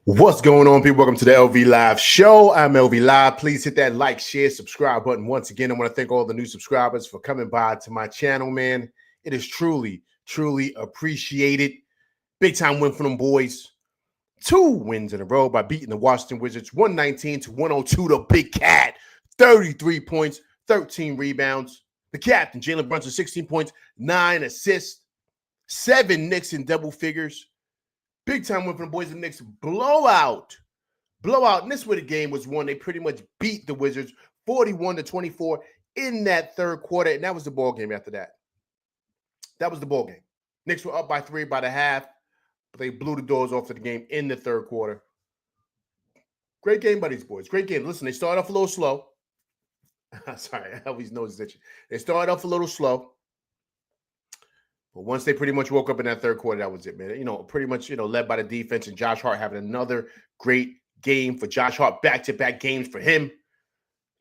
What's going on, people? Welcome to the LV Live Show. I'm LV Live. Please hit that like, share, subscribe button. Once again, I want to thank all the new subscribers for coming by to my channel, man. It is truly, truly appreciated. Big time win for them boys. 2 wins in a row by beating the Washington Wizards 119-102. The Big Cat, 33 points, 13 rebounds. The captain, Jalen Brunson, 16 points, 9 assists, 7 Knicks in double figures. Big time win for the boys and Knicks. Blowout. And this is where the game was won. They pretty much beat the Wizards 41-24 in that third quarter. And that was the ball game after that. That was the ball game. Knicks were up by 3 by the half, but they blew the doors off of the game in the third quarter. Great game by these boys. Great game. Listen, they started off a little slow. Sorry, I always know it's itching. They started off a little slow. But once they pretty much woke up in that third quarter, that was it, man. Pretty much, led by the defense and Josh Hart having another great game for Josh Hart. Back-to-back games for him.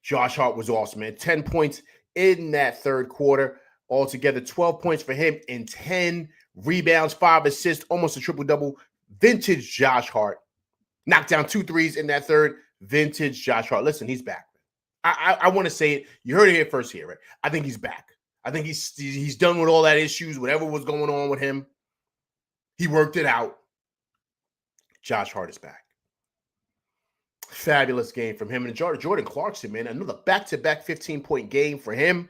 Josh Hart was awesome, man. 10 points in that third quarter. Altogether, 12 points for him and 10 rebounds, 5 assists, almost a triple-double. Vintage Josh Hart. Knocked down 2 threes in that third. Vintage Josh Hart. Listen, he's back. I want to say it. You heard it here first here, right? I think he's back. I think he's done with all that issues, whatever was going on with him. He worked it out. Josh Hart is back. Fabulous game from him. And Jordan Clarkson, man, another back-to-back 15-point game for him.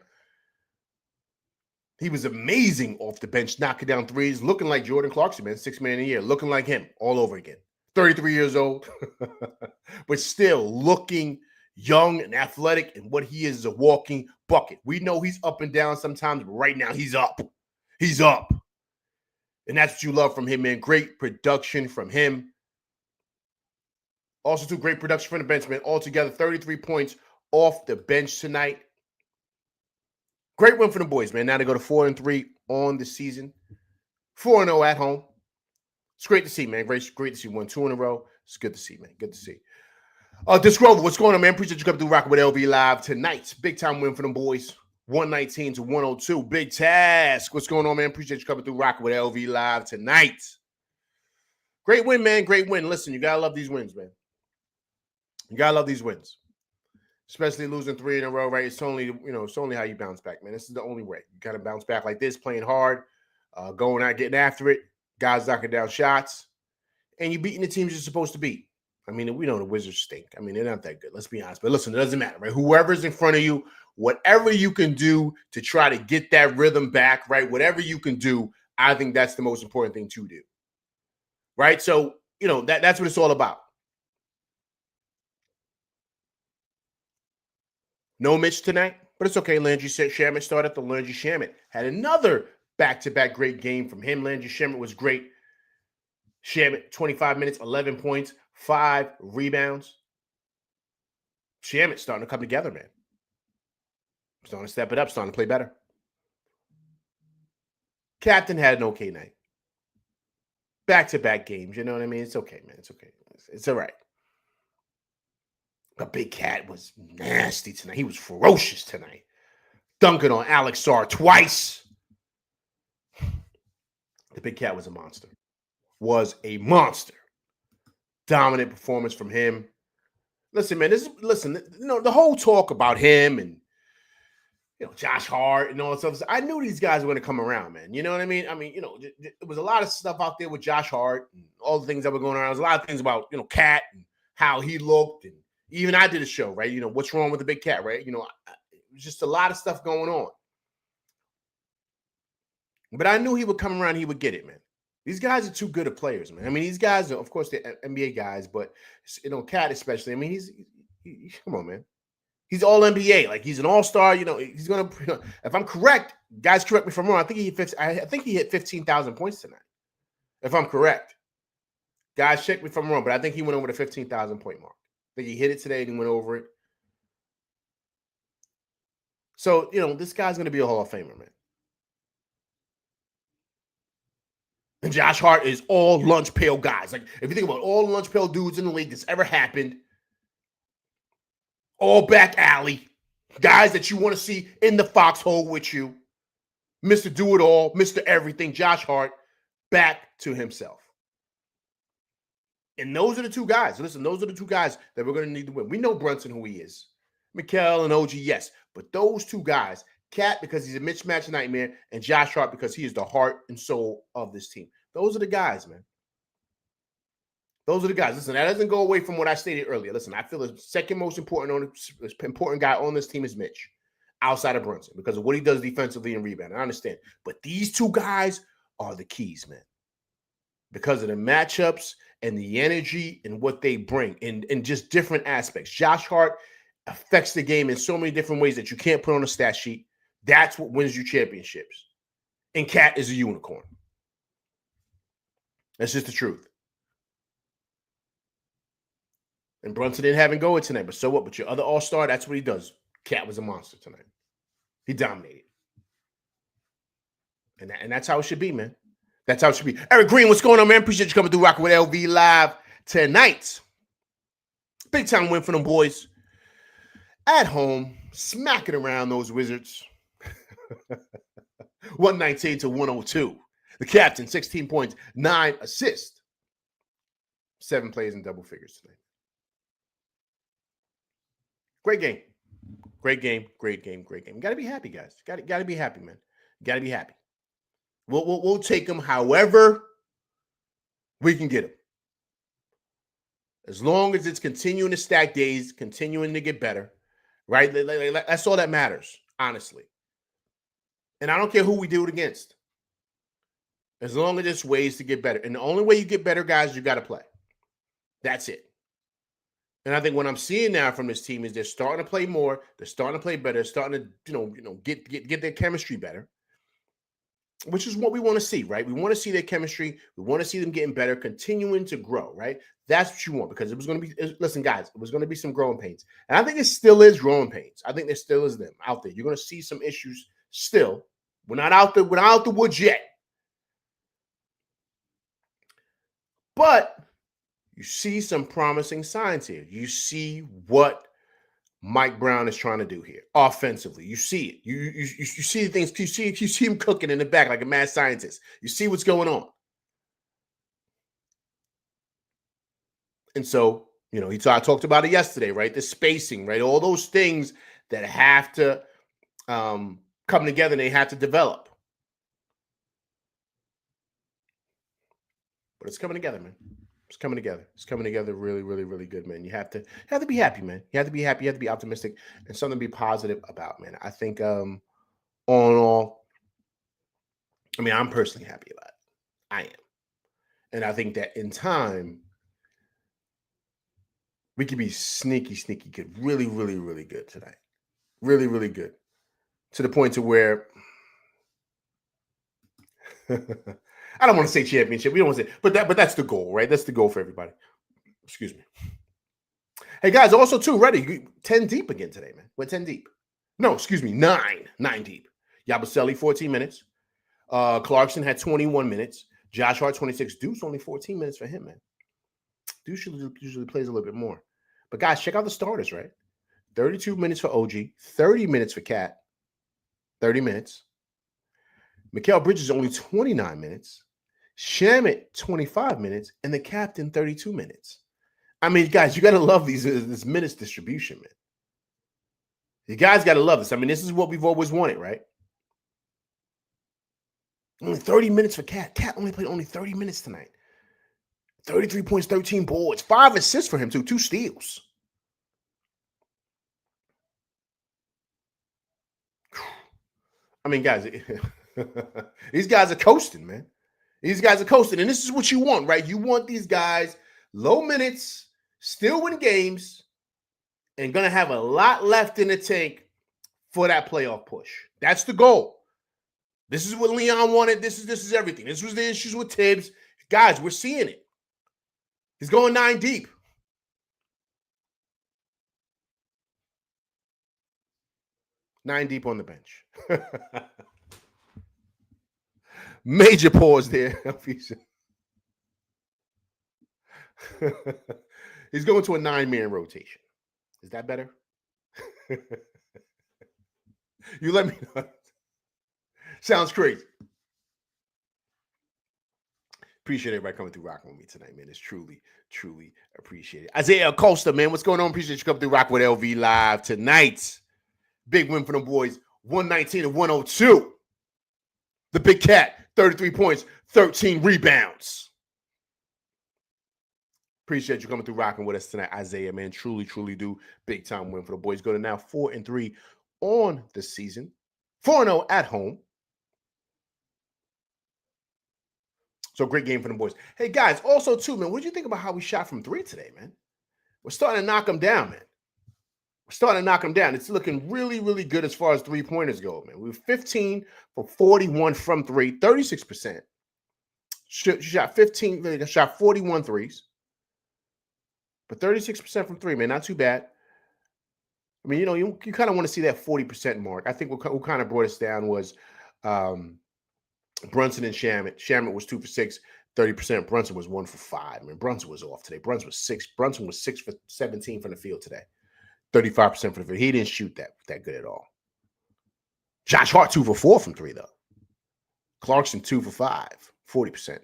He was amazing off the bench, knocking down threes, looking like Jordan Clarkson, man, 6th man of the year, looking like him all over again. 33 years old, but still looking young and athletic, and what he is a walking bucket. We know he's up and down sometimes, but right now he's up. He's up. And that's what you love from him, man. Great production from him. Also, too, great production from the bench, man. Altogether, 33 points off the bench tonight. Great win for the boys, man. Now they go to 4-3 on the season. 4-0 at home. It's great to see, man. Great to see. Won 2 in a row. It's good to see, man. Good to see. Disc Rover, what's going on, man? Appreciate you coming through rocking with LV Live tonight. Big time win for them boys. 119-102. Big task. What's going on, man? Appreciate you coming through rocking with LV Live tonight. Great win, man. Great win. Listen, you gotta love these wins, man. You gotta love these wins. Especially losing 3 in a row, right? It's only how you bounce back, man. This is the only way. You gotta bounce back like this, playing hard, going out, getting after it, guys knocking down shots, and you beating the teams you're supposed to beat. I mean, we know the Wizards stink. I mean, they're not that good. Let's be honest. But listen, it doesn't matter, right? Whoever's in front of you, whatever you can do to try to get that rhythm back, right? Whatever you can do, I think that's the most important thing to do, right? So, that's what it's all about. No Mitch tonight, but it's okay. Landry Shamet started. The Landry Shamet had another back-to-back great game from him. Landry Shamet was great. Shamet, 25 minutes, 11 points. 5 rebounds. Shamet's starting to come together, man. Starting to step it up, starting to play better. Captain had an okay night. Back-to-back games, you know what I mean? It's okay, man. It's okay. It's all right. The Big Cat was nasty tonight. He was ferocious tonight. Dunking on Alex Sarr twice. The Big Cat was a monster. Dominant performance from him. Listen, man, the whole talk about him and Josh Hart and all that stuff. I knew these guys were going to come around, man. You know what I mean? There was a lot of stuff out there with Josh Hart and all the things that were going on. There was a lot of things about Cat and how he looked, and even I did a show, right? What's wrong with the Big Cat, right? It was just a lot of stuff going on. But I knew he would come around. He would get it, man. These guys are too good of players, man. I mean, these guys are, of course, they're NBA guys, but Cat especially. I mean, he's come on, man. He's all NBA. Like, he's an all-star. He's gonna. If I'm correct, guys, correct me if I'm wrong. I think he hit 15,000 points tonight. If I'm correct, guys, check me if I'm wrong, but I think he went over the 15,000 point mark. I think he hit it today and he went over it. So this guy's gonna be a Hall of Famer, man. And Josh Hart is all lunch pail guys. Like, if you think about all lunch pail dudes in the league that's ever happened, all back alley, guys that you want to see in the foxhole with you, Mr. Do-It-All, Mr. Everything, Josh Hart, back to himself. And those are the two guys. Listen, those are the two guys that we're going to need to win. We know Brunson, who he is. Mikal and OG, yes. But those two guys, Cat because he's a mismatch nightmare, and Josh Hart because he is the heart and soul of this team. Those are the guys, man. Those are the guys. Listen, that doesn't go away from what I stated earlier. Listen, I feel the second most important guy on this team is Mitch, outside of Brunson, because of what he does defensively and rebounding. I understand. But these two guys are the keys, man. Because of the matchups and the energy and what they bring in just different aspects. Josh Hart affects the game in so many different ways that you can't put on a stat sheet. That's what wins you championships. And Cat is a unicorn. That's just the truth. And Brunson didn't have him go it tonight, but so what? But your other all-star, that's what he does. Cat was a monster tonight. He dominated. And that's how it should be, man. That's how it should be. Eric Green, what's going on, man? Appreciate you coming through rocking with LV Live tonight. Big time win for them boys. At home, smacking around those Wizards. 119 to 102. The captain, 16 points, 9 assists. 7 plays in double figures tonight. Great game. Great game. Great game. Great game. You got to be happy, guys. Got to be happy, man. Got to be happy. We'll take them however we can get them. As long as it's continuing to stack days, continuing to get better, right? That's all that matters, honestly. And I don't care who we do it against. As long as there's ways to get better. And the only way you get better, guys, you got to play. That's it. And I think what I'm seeing now from this team is they're starting to play more. They're starting to play better. They're starting to, get their chemistry better, which is what we want to see, right? We want to see their chemistry. We want to see them getting better, continuing to grow, right? That's what you want, because it was going to be, listen, guys, it was going to be some growing pains. And I think it still is growing pains. I think there still is them out there. You're going to see some issues still. We're not out the woods yet. But you see some promising signs here. You see what Mike Brown is trying to do here offensively. You see it. You see things. You see him cooking in the back like a mad scientist. You see what's going on. And so, I talked about it yesterday, right? The spacing, right? All those things that have to come together and they have to develop. But it's coming together, man. It's coming together. It's coming together really, really, really good, man. You have to be happy, man. You have to be happy. You have to be optimistic and something to be positive about, man. I think all in all, I'm personally happy about it. I am. And I think that in time, we could be sneaky good. Really, really, really good tonight. Really, really good. To the point to where I don't want to say championship. We don't want to say, but that's the goal, right? That's the goal for everybody. Excuse me. Hey guys, also too, ready 10 deep again today, man. We're 10 deep. No, excuse me, 9 deep. Yabusele 14 minutes. Clarkson had 21 minutes. Josh Hart 26. Deuce only 14 minutes for him, man. Deuce usually plays a little bit more. But guys, check out the starters, right? 32 minutes for OG, 30 minutes for Cat, 30 minutes. Mikal Bridges only 29 minutes. Shamet 25 minutes, and the captain 32 minutes. Guys, you got to love this minutes distribution, man. You guys got to love this. This is what we've always wanted, right? Only 30 minutes for Cat. Cat only played only 30 minutes tonight. 33 points, 13 boards, 5 assists for him too, 2 steals. Guys, these guys are coasting, man. These guys are coasting, and this is what you want, right? You want these guys low minutes, still win games, and going to have a lot left in the tank for that playoff push. That's the goal. This is what Leon wanted. This is everything. This was the issues with Tibbs. Guys, we're seeing it. He's going 9 deep. Nine deep on the bench. Major pause there. He's going to a 9-man rotation. Is that better? You let me know. Sounds crazy. Appreciate everybody coming through rocking with me tonight, man. It's truly, truly appreciated. Isaiah Acosta, man, what's going on? Appreciate you coming through rocking with LV Live tonight. Big win for them boys, 119-102. The Big Cat, 33 points, 13 rebounds. Appreciate you coming through rocking with us tonight, Isaiah, man. Truly, truly do. Big time win for the boys. Go to now 4-3 on the season. 4-0 at home. So great game for the boys. Hey, guys, also, too, man, what did you think about how we shot from three today, man? We're starting to knock them down, man. We're starting to knock them down. It's looking really, really good as far as three-pointers go, man. We were 15 for 41 from three, 36%. Shot 41 threes. But 36% from three, man, not too bad. I mean, you kind of want to see that 40% mark. I think what kind of brought us down was Brunson and Shamet. Shamet was 2 for 6, 30%. Brunson was 1 for 5. I mean, Brunson was off today. Brunson was 6 for 17 from the field today. 35% from the field. He didn't shoot that good at all. Josh Hart 2 for 4 from 3, though. Clarkson 2 for 5, 40%.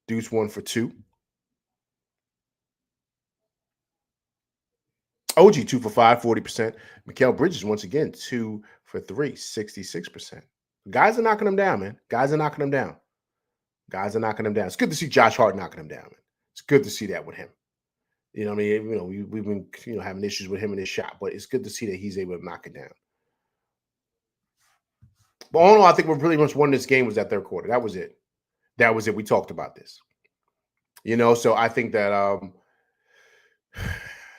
Deuce 1 for 2. OG 2 for 5, 40%. Mikal Bridges once again 2 for 3, 66%. Guys are knocking them down, man. Guys are knocking them down. It's good to see Josh Hart knocking them down, man. It's good to see that with him. You know what I mean? We've been having issues with him in his shot, but it's good to see that he's able to knock it down. But all in all, I think we pretty much won this game was that third quarter. That was it. We talked about this. So I think that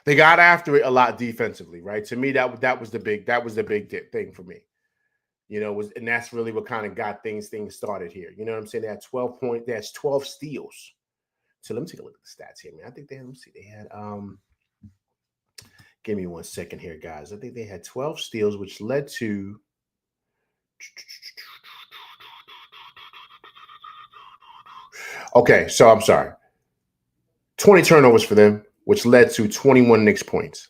they got after it a lot defensively, right? To me, that was the big thing for me. And that's really what kind of got things started here. You know what I'm saying? They had 12 points. That's 12 steals. So let me take a look at the stats here, man. I think they had, give me 1 second here, guys. I think they had 12 steals, which led to okay, so I'm sorry. 20 turnovers for them, which led to 21 Knicks points.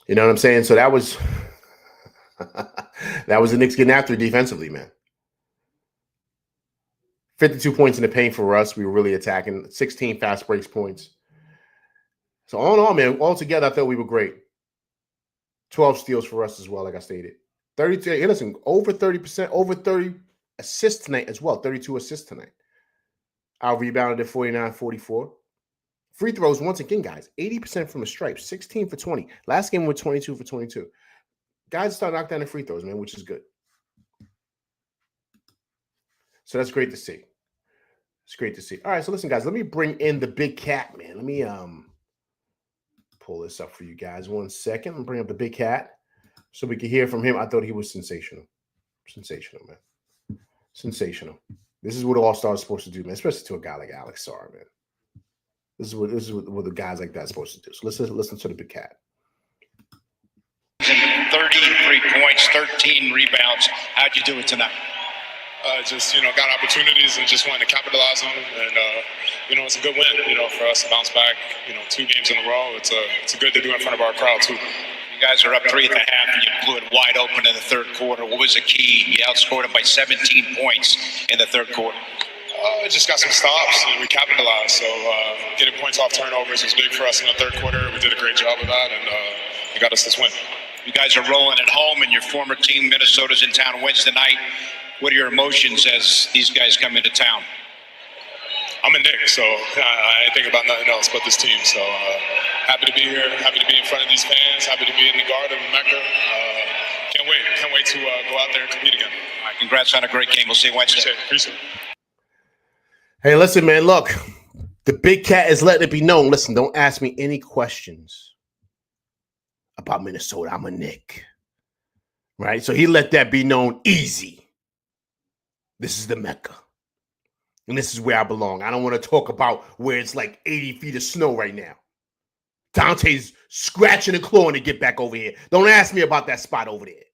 You know what I'm saying? So that was the Knicks getting after it defensively, man. 52 points in the paint for us. We were really attacking. 16 fast breaks points. So all in all, man, all together, I thought we were great. 12 steals for us as well, like I stated. 32. Hey, listen, over 30%, over 30 assists tonight as well. 32 assists tonight. Out rebounded at 49-44. Free throws, once again, guys, 80% from the stripe, 16 for 20. Last game we were 22 for 22. Guys start knocking down the free throws, man, which is good. So that's great to see. It's great to see. All right, so listen, guys, let me bring in the Big Cat, man. Let me pull this up for you guys 1 second. I'm bring up the Big Cat so we can hear from him. I thought he was sensational. Sensational, man. Sensational. This is what all-stars are supposed to do, man, especially to a guy like Alex Sarr, man. This is what the guys like that are supposed to do. So let's listen to the Big Cat. 33 points, 13 rebounds. How'd you do it tonight? Just got opportunities and just wanted to capitalize on them, and it's a good win. For us to bounce back. 2 games in a row. It's good to do in front of our crowd too. You guys are up 3 at the half, and you blew it wide open in the third quarter. What was the key? You outscored them by 17 points in the third quarter. Just got some stops and we capitalized. So getting points off turnovers was big for us in the third quarter. We did a great job of that, and it got us this win. You guys are rolling at home, and your former team, Minnesota's in town Wednesday night. What are your emotions as these guys come into town? I'm a Knick, so I think about nothing else but this team. So happy to be here, happy to be in front of these fans, happy to be in the Garden, Mecca. Can't wait to go out there and compete again. All right, congrats on a great game. We'll see you Wednesday. Appreciate it. Hey, listen, man, look, the Big Cat is letting it be known. Listen, don't ask me any questions about Minnesota. I'm a Knick, right? So he let that be known easy. This is the Mecca. And this is where I belong. I don't want to talk about where it's like 80 feet of snow right now. Dante's scratching and clawing to get back over here. Don't ask me about that spot over there.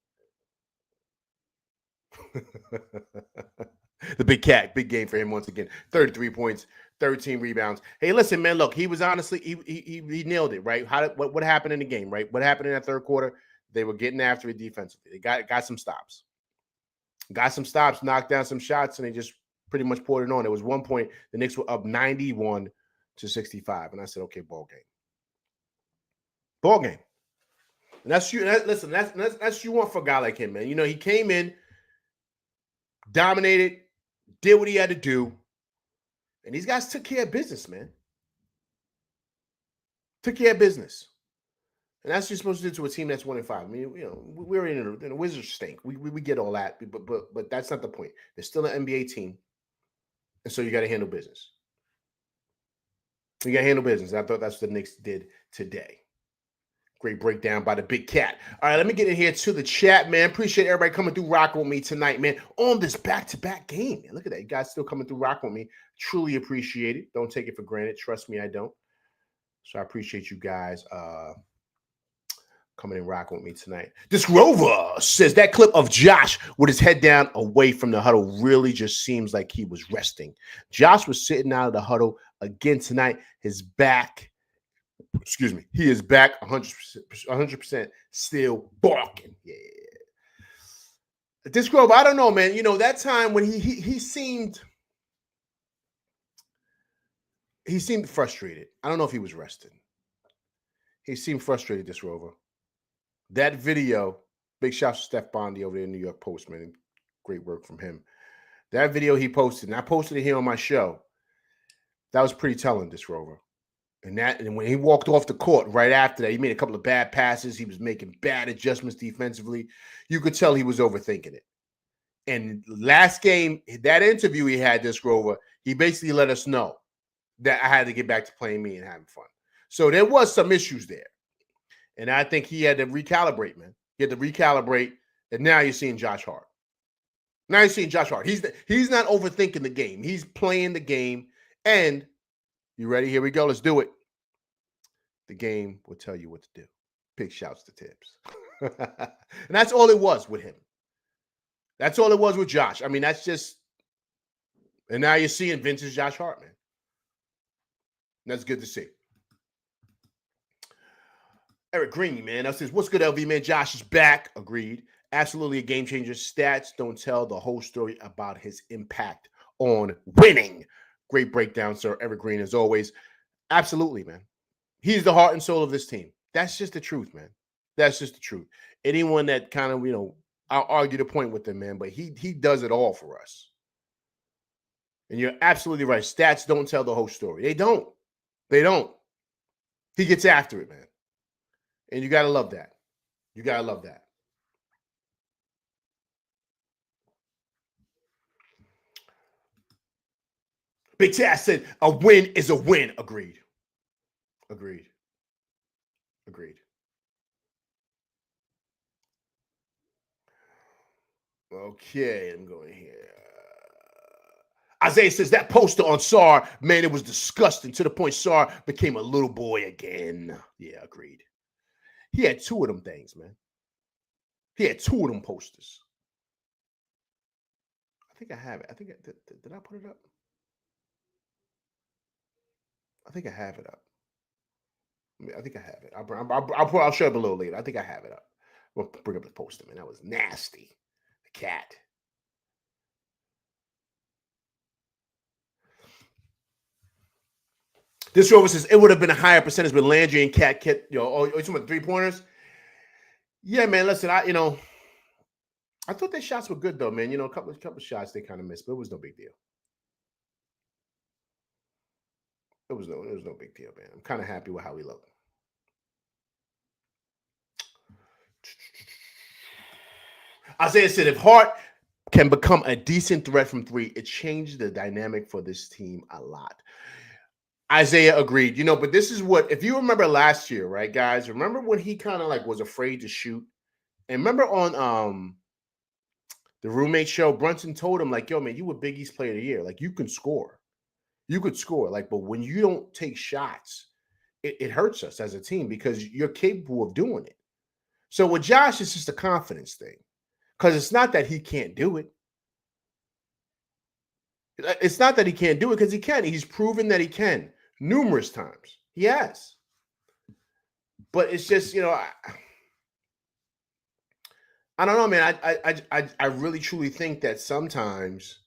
The Big Cat, big game for him once again. 33 points, 13 rebounds. Hey, listen, man, look, he was honestly, he nailed it, right? What happened in the game, right? What happened in that third quarter? They were getting after it defensively. They got some stops. got some stops, knocked down some shots, and they just pretty much poured it on. There was one point the Knicks were up 91-65, and I said, okay, ball game. Ball game. And that's you. Listen, that's you want for a guy like him, man. You know, he came in, dominated, did what he had to do, and these guys took care of business, man. Took care of business. And that's what you're supposed to do to a team that's 1-5. I mean, you know, we're in a Wizards stink. We get all that, but that's not the point. They're still an NBA team, and so you got to handle business. You got to handle business. I thought that's what the Knicks did today. Great breakdown by the Big Cat. All right, let me get in here to the chat, man. Appreciate everybody coming through rocking with me tonight, man, on this back-to-back game. Man, look at that. You guys still coming through rocking with me. Truly appreciate it. Don't take it for granted. Trust me, I don't. So I appreciate you guys coming and rocking with me tonight. This Rover says that clip of Josh with his head down away from the huddle really just seems like he was resting. Josh was sitting out of the huddle again tonight. His back... he is back 100% still barking. Yeah. This Grove, I don't know, man. You know, that time when he seemed frustrated. I don't know if he was rested. He seemed frustrated, this Rover. That video, big shout to Steph Bondi over there in New York Post, man. Great work from him. That video he posted, and I posted it here on my show, that was pretty telling, this Rover. And when he walked off the court right after that, he made a couple of bad passes. He was making bad adjustments defensively. You could tell he was overthinking it. And last game, that interview he had, this Grover, he basically let us know that I had to get back to playing me and having fun. So there was some issues there. And I think he had to recalibrate, man. He had to recalibrate. And now you're seeing Josh Hart. Now you're seeing Josh Hart. He's not overthinking the game. He's playing the game. And you ready? Here we go. Let's do it. The game will tell you what to do. Big shouts to Tibbs. And that's all it was with him. That's all it was with Josh. I mean, that's just... And now you're seeing vintage Josh Hart, man. That's good to see. Eric Green, man. That says, what's good, LV, man? Josh is back. Agreed. Absolutely a game changer. Stats don't tell the whole story about his impact on winning. Great breakdown, sir. Eric Green, as always. Absolutely, man. He's the heart and soul of this team. That's just the truth, man. That's just the truth. Anyone that kind of, you know, I'll argue the point with him, man, but he does it all for us. And you're absolutely right. Stats don't tell the whole story. They don't. They don't. He gets after it, man. And you got to love that. You got to love that. Big Taz said, a win is a win. Agreed. Agreed. Agreed. Okay, I'm going here. Isaiah says that poster on Sarr, man, it was disgusting to the point Sarr became a little boy again. Yeah, agreed. He had two of them things, man. He had two of them posters. I think I have it. I think did I put it up? I think I have it up. I think I have it. I'll show it a little later. I think I have it up. We'll bring up the poster, man. That was nasty. The cat. This Rover says it would have been a higher percentage with Landry and Cat. You know, you talking about 3-pointers? Yeah, man. Listen, I thought their shots were good though, man. You know, a couple of shots they kind of missed, but it was no big deal. It was no big deal, man. I'm kind of happy with how we look. Isaiah said, if Hart can become a decent threat from three, it changes the dynamic for this team a lot. Isaiah agreed. You know, but this is what, if you remember last year, right, guys? Remember when he kind of like was afraid to shoot? And remember on the roommate show, Brunson told him, like, yo, man, you were Biggie's player of the year. Like, you can score. You could score. Like, but when you don't take shots, it hurts us as a team because you're capable of doing it. So with Josh, it's just a confidence thing. Because it's not that he can't do it. It's not that he can't do it because he can. He's proven that he can numerous times. He has. But it's just, you know, I don't know, man. I really truly think that sometimes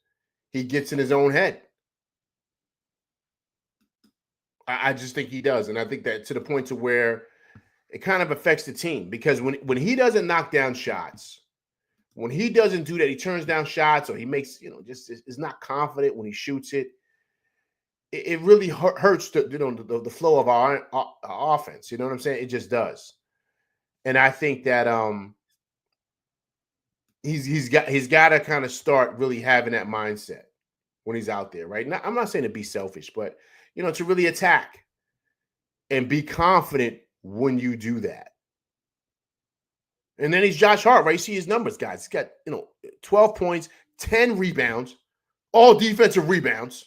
he gets in his own head. I just think he does, and I think that to the point to where it kind of affects the team because when he doesn't knock down shots, when he doesn't do that, he turns down shots or he makes just is not confident when he shoots it. It really hurts the flow of our offense. You know what I'm saying? It just does, and I think that he's got to kind of start really having that mindset when he's out there, right? Now, I'm not saying to be selfish, but to really attack and be confident when you do that. And then he's Josh Hart, right? You see his numbers, guys. He's got 12 points, 10 rebounds, all defensive rebounds,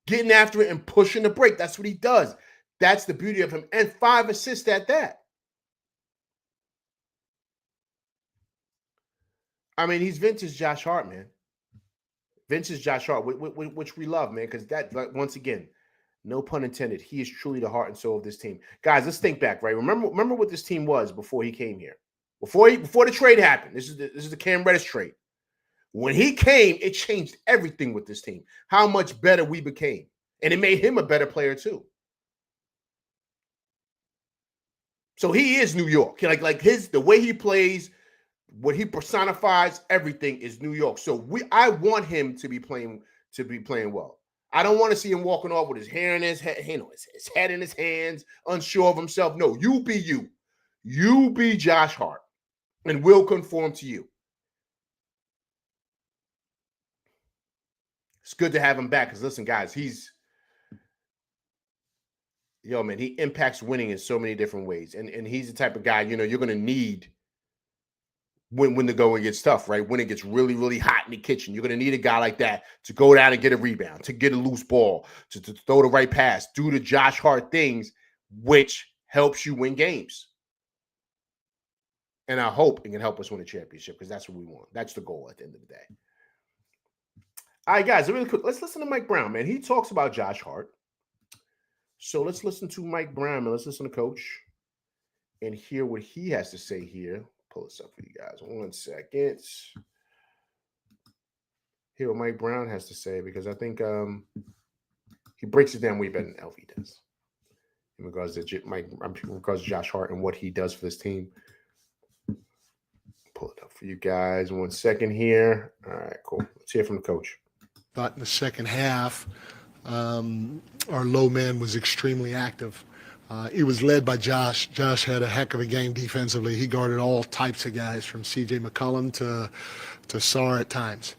getting after it and pushing the break. That's what he does. That's the beauty of him, and 5 assists at that. I mean, he's vintage Josh Hart, man. Vintage Josh Hart, which we love, man, because that, like, once again, no pun intended, he is truly the heart and soul of this team. Guys, let's think back, right? Remember what this team was before he came here. Before the trade happened. This is the Cam Reddish trade. When he came, it changed everything with this team. How much better we became. And it made him a better player too. So he is New York. Like the way he plays, what he personifies, everything is New York. So I want him to be playing well. I don't want to see him walking off with his hair in his head, his head in his hands, unsure of himself. No, you be you. You be Josh Hart, and we'll conform to you. It's good to have him back because, listen, guys, he impacts winning in so many different ways. And he's the type of guy, you're going to need when the going gets tough, right? When it gets really, really hot in the kitchen, you're going to need a guy like that to go down and get a rebound, to get a loose ball, to throw the right pass, do the Josh Hart things, which helps you win games. And I hope it can help us win a championship because that's what we want. That's the goal at the end of the day. All right, guys, really quick. Let's listen to Mike Brown, man. He talks about Josh Hart. So let's listen to Mike Brown, and let's listen to Coach and hear what he has to say here. Pull this up for you guys. 1 second. Hear what Mike Brown has to say because I think he breaks it down way better than LV does in regards to Josh Hart and what he does for this team. Pull it up for you guys. 1 second here. All right, cool. Let's hear from the coach. Thought in the second half, our low man was extremely active. It was led by Josh. Josh had a heck of a game defensively. He guarded all types of guys from C.J. McCollum to Sarr at times.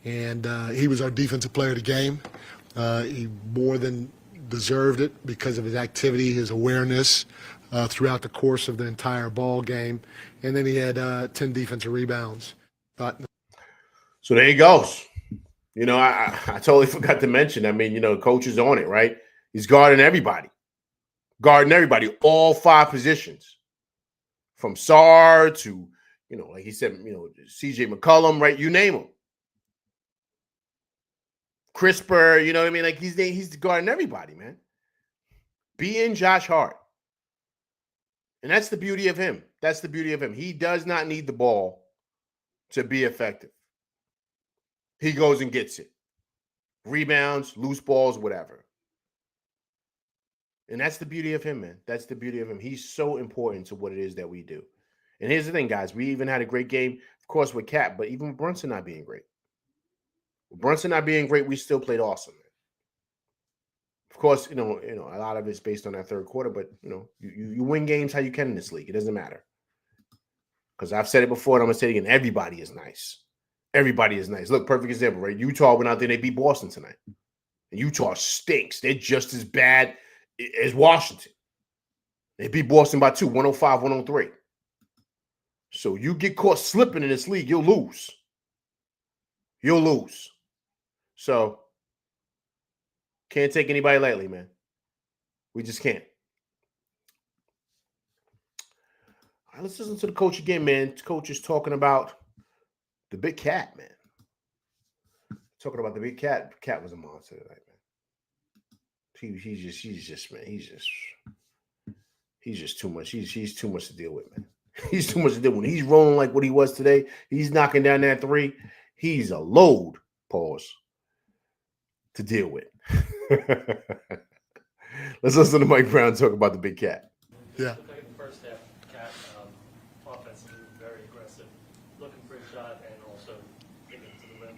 And he was our defensive player of the game. He more than deserved it because of his activity, his awareness throughout the course of the entire ball game. And then he had 10 defensive rebounds. So there he goes. I totally forgot to mention. I mean, coach is on it, right? He's guarding everybody, all 5 positions, from Sarr to, like he said, C.J. McCollum, right? You name him. Crisper, you know what I mean? Like he's guarding everybody, man. Being Josh Hart. And that's the beauty of him. He does not need the ball to be effective. He goes and gets it. Rebounds, loose balls, whatever. And that's the beauty of him, man. That's the beauty of him. He's so important to what it is that we do. And here's the thing, guys. We even had a great game, of course, with Cat, but even with Brunson not being great. With Brunson not being great, we still played awesome, man. Of course, a lot of it's based on that third quarter, but, you win games how you can in this league. It doesn't matter. Because I've said it before, and I'm going to say it again. Everybody is nice. Everybody is nice. Look, perfect example, right? Utah went out there and they beat Boston tonight. And Utah stinks. They're just as bad as Washington. They beat Boston by 2, 105-103. So you get caught slipping in this league, you'll lose. So can't take anybody lightly, man. We just can't. All right, let's listen to the coach again, man. The coach is talking about the big cat, man. Talking about the big cat. Cat was a monster tonight, man. He's just too much. He's too much to deal with, man. He's too much to do. When he's rolling like what he was today, he's knocking down that three. He's a load, pause, to deal with. Let's listen to Mike Brown talk about the big cat. Yeah. Looked like in the first half, Cat offensively very aggressive, looking for a shot and also getting it to the rim.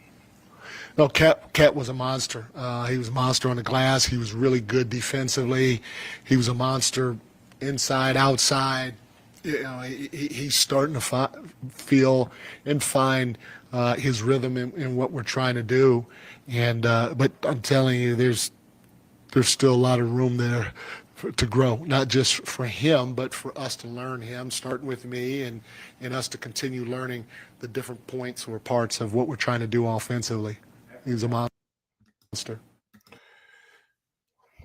No, Cat was a monster. He was a monster on the glass. He was really good defensively. He was a monster inside, outside. You know, he's starting to feel and find his rhythm in what we're trying to do. And but I'm telling you, there's still a lot of room there to grow, not just for him, but for us to learn him, starting with me and us to continue learning the different points or parts of what we're trying to do offensively. He's a monster.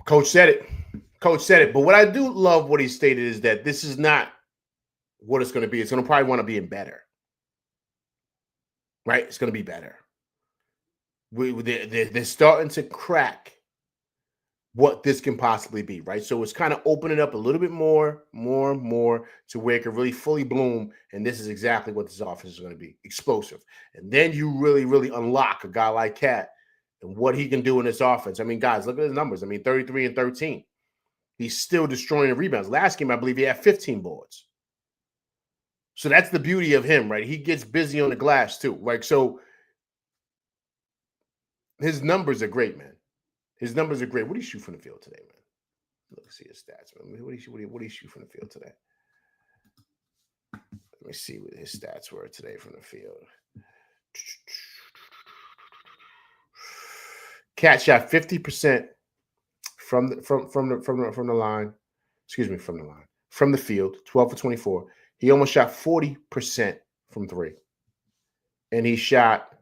Coach said it. Coach said it. But what I do love what he stated is that this is not what it's going to be. It's going to probably want to be in better. Right? It's going to be better. They're starting to crack what this can possibly be, right? So it's kind of opening up a little bit more to where it can really fully bloom. And this is exactly what this offense is going to be, explosive. And then you really, really unlock a guy like Cat and what he can do in this offense. I mean, guys, look at his numbers. I mean, 33 and 13. He's still destroying the rebounds. Last game, I believe he had 15 boards. So that's the beauty of him, right? He gets busy on the glass too. Like, so his numbers are great, man. His numbers are great. What do you shoot from the field today, man? Let's see his stats, man. What do you shoot from the field today? Let me see what his stats were today from the field. Cat shot 50% from the line. Excuse me, from the line. From the field, 12 for 24. He almost shot 40% from three. And he shot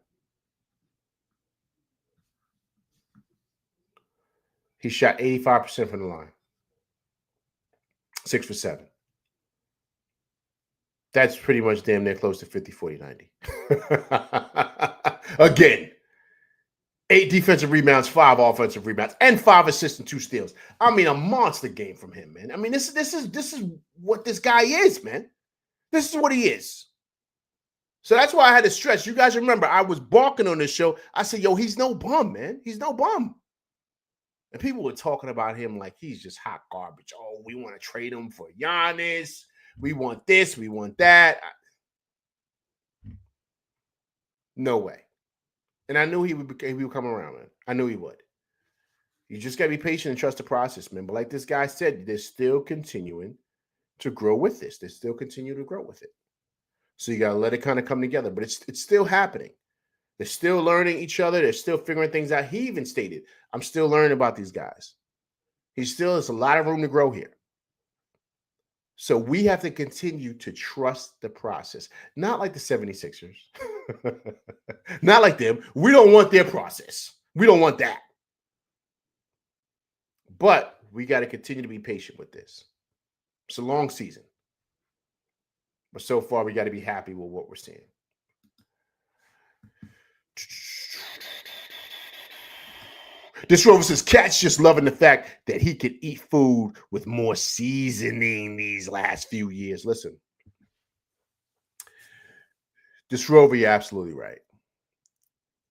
85% from the line. 6 for 7. That's pretty much damn near close to 50, 40, 90. Again, 8 defensive rebounds, 5 offensive rebounds, and 5 assists and 2 steals. I mean, a monster game from him, man. I mean, this is what this guy is, man. This is what he is. So that's why I had to stress. You guys remember, I was barking on this show. I said, yo, he's no bum, man. He's no bum. And people were talking about him like he's just hot garbage. Oh, we want to trade him for Giannis. We want this. We want that. No way. And I knew he would come around, man. I knew he would. You just got to be patient and trust the process, man. But like this guy said, they're still continuing to grow with this. They still continue to grow with it. So you got to let it kind of come together. But it's still happening. They're still learning each other. They're still figuring things out. He even stated, I'm still learning about these guys. There's a lot of room to grow here. So we have to continue to trust the process. Not like the 76ers. Not like them. We don't want their process. We don't want that. But we got to continue to be patient with this. It's a long season. But so far, we got to be happy with what we're seeing. This Rover says, Cat's just loving the fact that he can eat food with more seasoning these last few years. Listen, this Rover, you're absolutely right.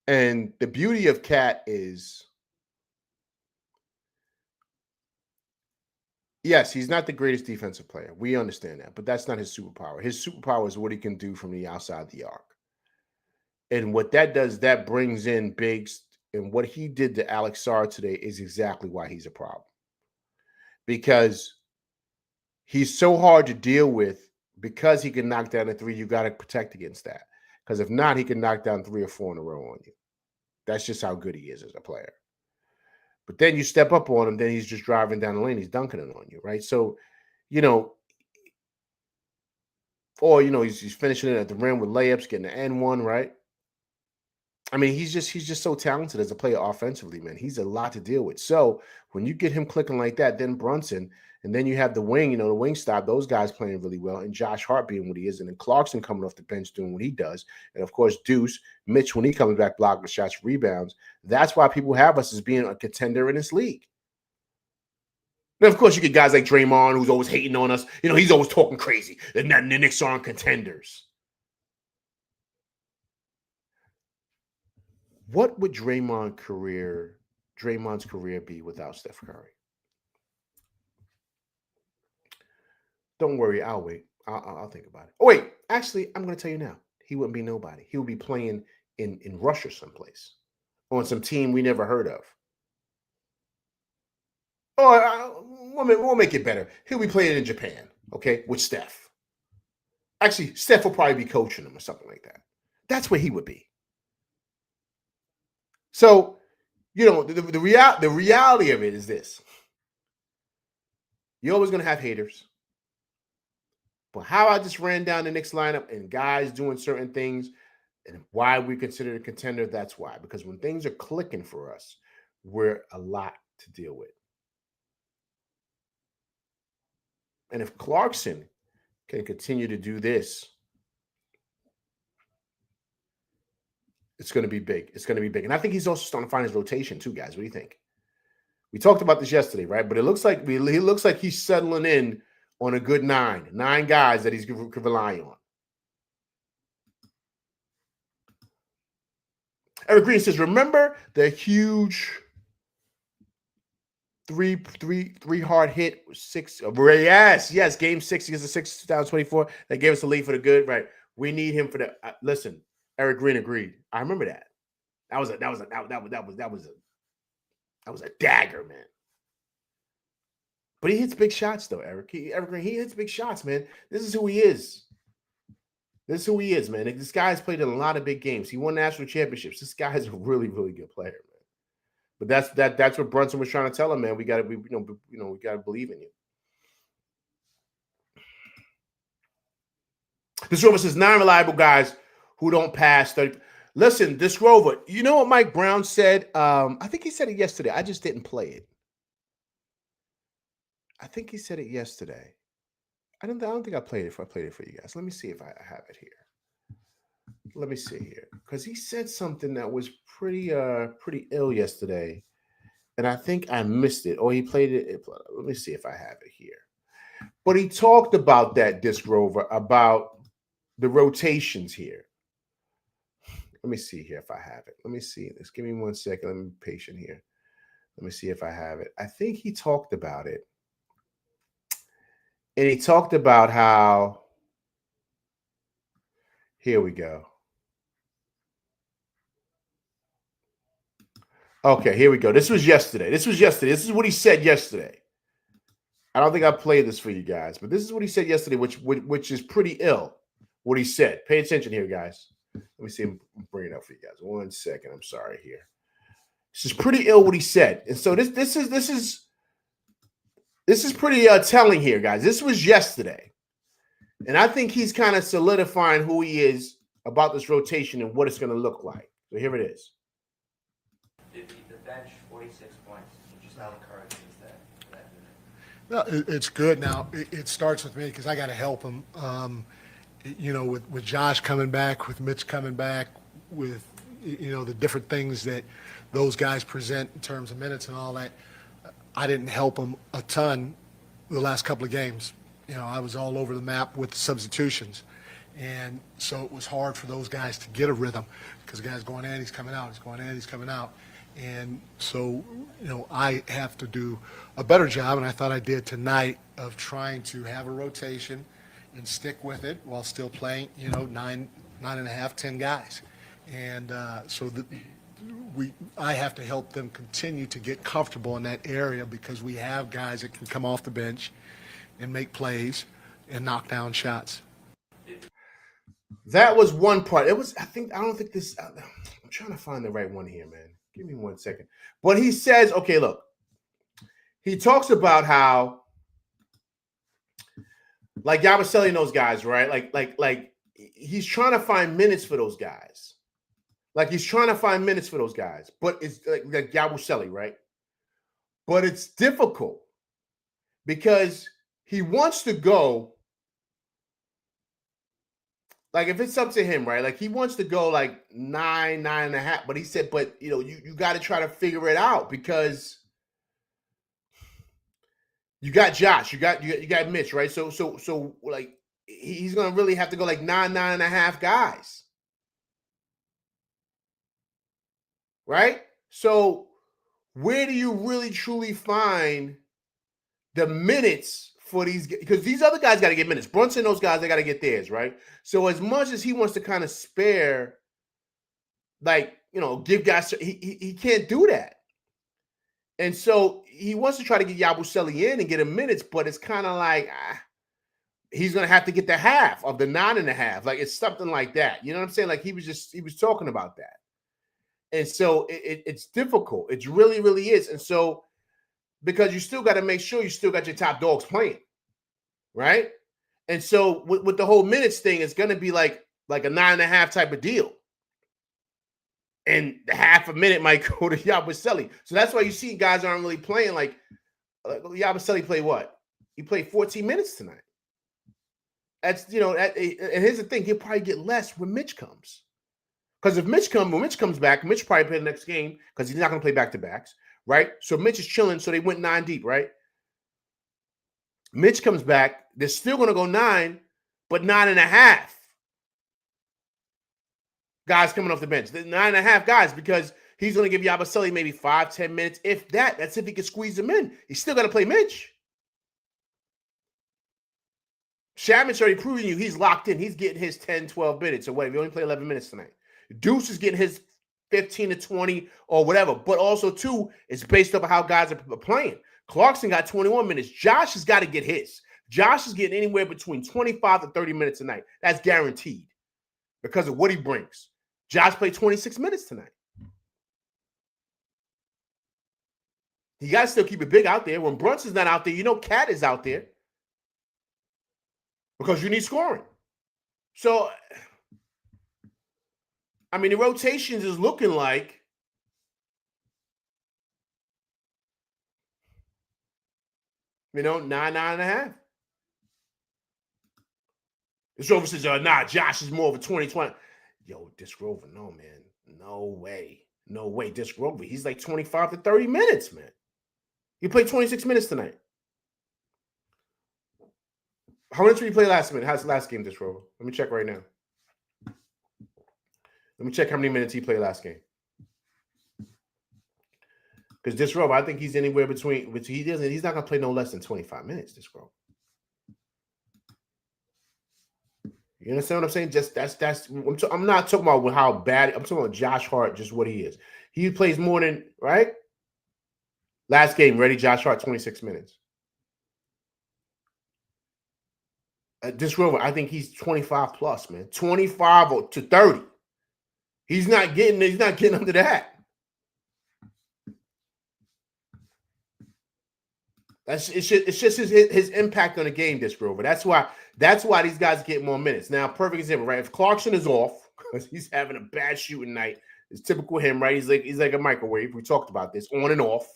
And the beauty of Cat is, yes, he's not the greatest defensive player. We understand that, but that's not his superpower. His superpower is what he can do from the outside the arc. And what that does, that brings in bigs. And what he did to Alex Sarr today is exactly why he's a problem. Because he's so hard to deal with because he can knock down a three. You got to protect against that. Because if not, he can knock down 3 or 4 in a row on you. That's just how good he is as a player. But then you step up on him, then he's just driving down the lane. He's dunking it on you, right? So, or, he's finishing it at the rim with layups, getting the N1, right? I mean, he's just so talented as a player offensively, man. He's a lot to deal with. So when you get him clicking like that, then Brunson, and then you have the wing, the wing stop, those guys playing really well, and Josh Hart being what he is, and then Clarkson coming off the bench doing what he does, and of course Deuce, Mitch when he comes back blocking shots, rebounds. That's why people have us as being a contender in this league. Then, of course, you get guys like Draymond, who's always hating on us. You know, he's always talking crazy. The Knicks aren't contenders. What would Draymond's career be without Steph Curry? Don't worry, I'll wait. I'll think about it. Oh, wait. Actually, I'm going to tell you now. He wouldn't be nobody. He would be playing in Russia someplace on some team we never heard of. Oh, we'll make it better. He'll be playing in Japan, okay, with Steph. Actually, Steph will probably be coaching him or something like that. That's where he would be. So, you know, the reality of it is this. You're always going to have haters. But how I just ran down the Knicks lineup and guys doing certain things and why we consider a contender, that's why. Because when things are clicking for us, we're a lot to deal with. And if Clarkson can continue to do this, it's going to be big. It's going to be big. And I think he's also starting to find his rotation too, guys. What do you think? We talked about this yesterday, right? But it looks like he looks like he's settling in on a good nine guys that he's could rely on. Eric Green says, remember the huge three hard hit, six. Yes. Game 6 against the Sixers 2024. That gave us a lead for the good, right? We need him for the listen. Eric Green agreed. I remember that. That was a dagger, man. But he hits big shots, though, Eric. Eric Green, he hits big shots, man. This is who he is. This is who he is, man. This guy's played in a lot of big games. He won national championships. This guy is a really, really good player, man. But that's what Brunson was trying to tell him, man. We got to we got to believe in you. This Rover says 9 reliable guys who don't pass 30. Listen, this Rover, you know what Mike Brown said? I think he said it yesterday. I just didn't play it. I think he said it yesterday. I don't think I played it. If I played it for you guys, let me see if I have it here. Let me see here, because he said something that was pretty ill yesterday, and I think I missed it. Or he played it. Let me see if I have it here. But he talked about that, Disc Rover, about the rotations here. Let me see here if I have it. Let me see this. Give me 1 second. Let me be patient here. Let me see if I have it. I think he talked about it. And he talked about how, here we go. Okay, here we go. This was yesterday. This is what he said yesterday. I don't think I played this for you guys, but this is what he said yesterday, which is pretty ill, what he said. Pay attention here, guys. Let me see him bring it up for you guys. 1 second. I'm sorry here. This is pretty ill what he said. And so this is pretty telling here, guys. This was yesterday. And I think he's kind of solidifying who he is about this rotation and what it's going to look like. So here it is. The bench, 46 points, which is not encouraging. No, it's good. Now, it starts with me because I got to help him. With Josh coming back, with Mitch coming back, with, the different things that those guys present in terms of minutes and all that, I didn't help him a ton the last couple of games. I was all over the map with the substitutions. And so it was hard for those guys to get a rhythm because the guy's going in, he's coming out, he's going in, he's coming out. And so, I have to do a better job, and I thought I did tonight, of trying to have a rotation and stick with it while still playing, 9 and a half, 10 guys. And I have to help them continue to get comfortable in that area because we have guys that can come off the bench and make plays and knock down shots. That was one part. I'm trying to find the right one here, man. Give me 1 second. But he says, okay, look, he talks about how, like Yabusele and those guys, right? Like he's trying to find minutes for those guys. But it's like Yabusele, right? But it's difficult because he wants to go. Like, if it's up to him, right? Like, he wants to go like 9 and a half. But he said, you got to try to figure it out because You got Josh. You got Mitch, right? So like he's gonna really have to go like 9.5 guys, right? So where do you really truly find the minutes for these? Because these other guys got to get minutes. Brunson, those guys, they got to get theirs, right? So as much as he wants to kind of spare, like, give guys, he can't do that. And so he wants to try to get Yabusele in and get him minutes, but it's kind of like he's going to have to get the half of the 9.5. Like it's something like that. You know what I'm saying? Like he was talking about that. And so it's difficult. It really, really is. And so because you still got to make sure you still got your top dogs playing, right? And so with the whole minutes thing, it's going to be like a 9.5 type of deal. And the half a minute might go to Yabusele. So that's why you see guys aren't really playing like Yabusele played what? He played 14 minutes tonight. That's, and here's the thing, he'll probably get less when Mitch comes. Because when Mitch comes back, Mitch probably play the next game because he's not going to play back-to-backs, right? So Mitch is chilling, so they went 9 deep, right? Mitch comes back, they're still going to go 9, but 9.5 guys coming off the bench. 9.5 guys, because he's going to give Yabusele maybe 5-10 minutes. If that, that's if he can squeeze them in. He's still got to play Mitch. Shaman's already proving you he's locked in. He's getting his 10, 12 minutes or whatever. He only played 11 minutes tonight. Deuce is getting his 15 to 20 or whatever. But also, too, it's based off of how guys are playing. Clarkson got 21 minutes. Josh has got to get his. Josh is getting anywhere between 25 to 30 minutes a night. That's guaranteed because of what he brings. Josh played 26 minutes tonight. You got to still keep it big out there. When Brunson's not out there, Cat is out there because you need scoring. So, I mean, the rotations is looking like nine and a half. This Rover says, nah, Josh is more of a 2020. Yo, Disc Rover, no, man. No way. No way. Disc Rover, he's like 25 to 30 minutes, man. He played 26 minutes tonight. How much did he play last minute? How's the last game, Disc Rover? Let me check right now. Let me check how many minutes he played last game. Because Disc Rover, I think he's anywhere between, which he's not going to play no less than 25 minutes, Disc Rover. You understand what I'm saying? Just I'm not talking about how bad. I'm talking about Josh Hart, just what he is. He plays more than, right? Last game, ready? Josh Hart, 26 minutes. This Rover, I think he's 25 plus, man. 25 to 30. He's not getting under that. It's just his impact on the game, Disc Rover. That's why these guys get more minutes. Now, perfect example, right? If Clarkson is off because he's having a bad shooting night, it's typical him, right? He's like a microwave. We talked about this, on and off.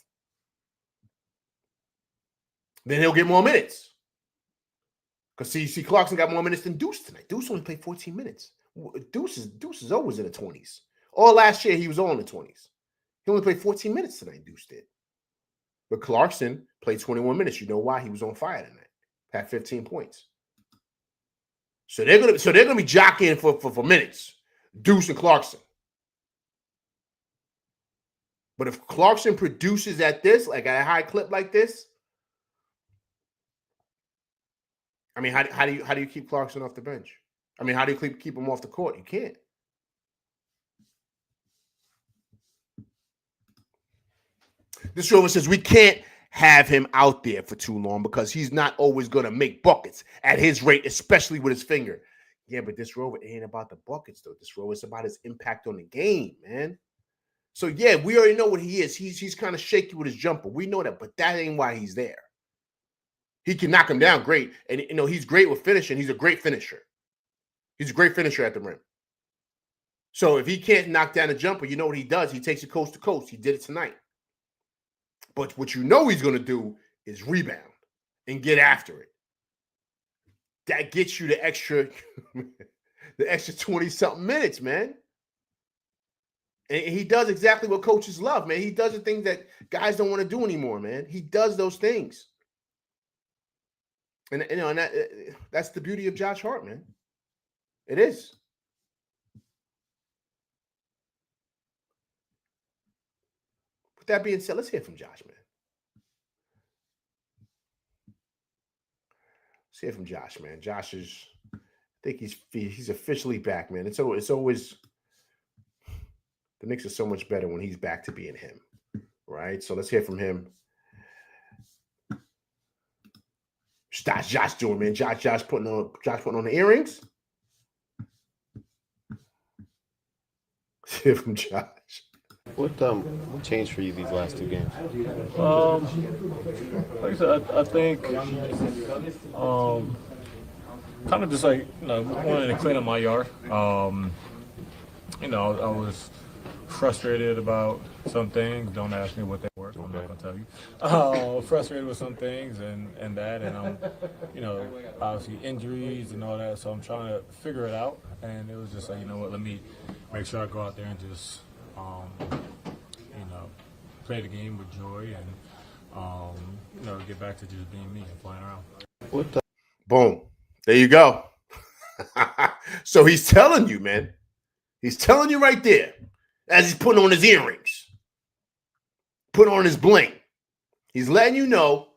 Then he'll get more minutes. Because see, Clarkson got more minutes than Deuce tonight. Deuce only played 14 minutes. Deuce is always in the 20s. All last year, he was all in the 20s. He only played 14 minutes tonight, Deuce did. But Clarkson played 21 minutes. You know why? He was on fire tonight. Had 15 points. So they're gonna be jockeying for minutes. Deuce and Clarkson. But if Clarkson produces at this, like at a high clip like this, I mean, how do you keep Clarkson off the bench? I mean, how do you keep him off the court? You can't. This Rover says we can't have him out there for too long because he's not always going to make buckets at his rate, especially with his finger. Yeah, but this Rover ain't about the buckets, though. This Rover is about his impact on the game, man. So, yeah, we already know what he is. He's kind of shaky with his jumper. We know that, but that ain't why he's there. He can knock him down great. And, he's great with finishing. He's a great finisher. He's a great finisher at the rim. So, if he can't knock down a jumper, you know what he does? He takes it coast to coast. He did it tonight. But what he's going to do is rebound and get after it. That gets you the extra 20-something minutes, man. And he does exactly what coaches love, man. He does the things that guys don't want to do anymore, man. He does those things. And that's the beauty of Josh Hart, man. It is. With that being said, let's hear from Josh, man. Let's hear from Josh, man. Josh is, I think he's officially back, man. It's always the Knicks are so much better when he's back to being him, right? So let's hear from him. Josh doing, man? Josh putting on the earrings. Let's hear from Josh. What changed for you these last two games? Like I said, I think kind of just like wanting to clean up my yard. I was frustrated about some things. Don't ask me what they were. I'm not gonna tell you. Frustrated with some things and I'm obviously injuries and all that. So I'm trying to figure it out. And it was just like, you know what? Let me make sure I go out there and just play the game with joy and get back to just being me and flying around. Boom. There you go. So he's telling you, man. He's telling you right there as he's putting on his earrings, putting on his bling. He's letting you know,